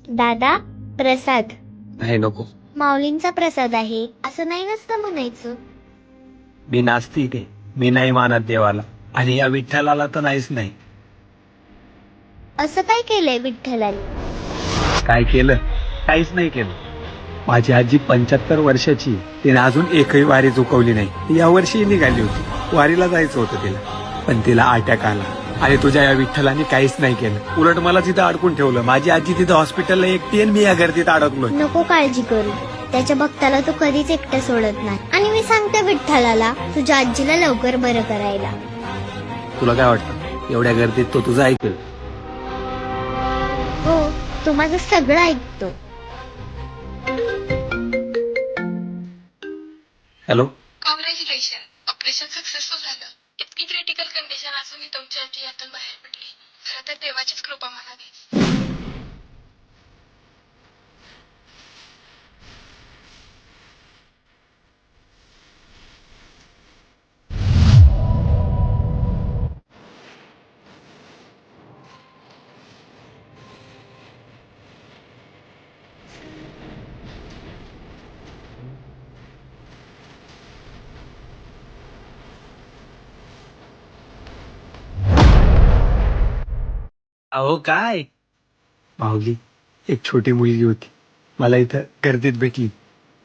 दादा, प्रसाद. नाही नको. माऊलींचा प्रसाद आहे असं नाही नसतं म्हणायचं. मी नास्तिक आहे. मी नाही मानत देवाला, आणि या विठ्ठलाला तर नाहीच नाही. असं काय केलंय विठ्ठलाने? काय केलं? काहीच नाही केलं. माझी आजी 75 वर्षाची, तिने अजून एकही वारी चुकवली नाही. ती या वर्षी निघाली होती, वारीला जायचं होतं तिला, पण तिला अटॅक आला. आणि तुझ्या या विठ्ठलाने काहीच नाही केलं. उलट मला तिथं अडकून ठेवलं. माझी आजी तिथं हॉस्पिटलला एकटी आणि मी या गर्दीत अडकलोय. नको काळजी करू, त्याच्या भक्ताला तू कधीच एकटं सोडत नाही. आणि मी सांगते विठ्ठलाला तुझ्या आजीला लवकर बरं करायला. तुला काय वाटतं, एवढ्या गर्दीत तो तुझं ऐकेल? हो, तो माझं सगळं ऐकतो. हॅलो. कॉंग्रॅच्युलेशन, ऑपरेशन सक्सेसफुल झालं. इतकी क्रिटिकल कंडिशन असूनही तुमची आजी यातून बाहेर पडली. खरं तर देवाचीच कृपा म्हणावी. अहो काय माऊली, एक छोटी मुलगी होती, मला इथं गर्दीत भेटली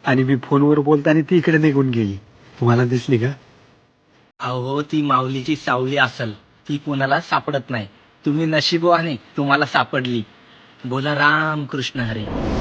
आणि मी फोनवर बोलताना ती इकडे निघून गेली. तुम्हाला दिसली का? अहो ती माऊलीची सावली असल, ती कोणाला सापडत नाही. तुम्ही नशिबवान आहे, तुम्हाला सापडली. बोला राम कृष्ण हरे.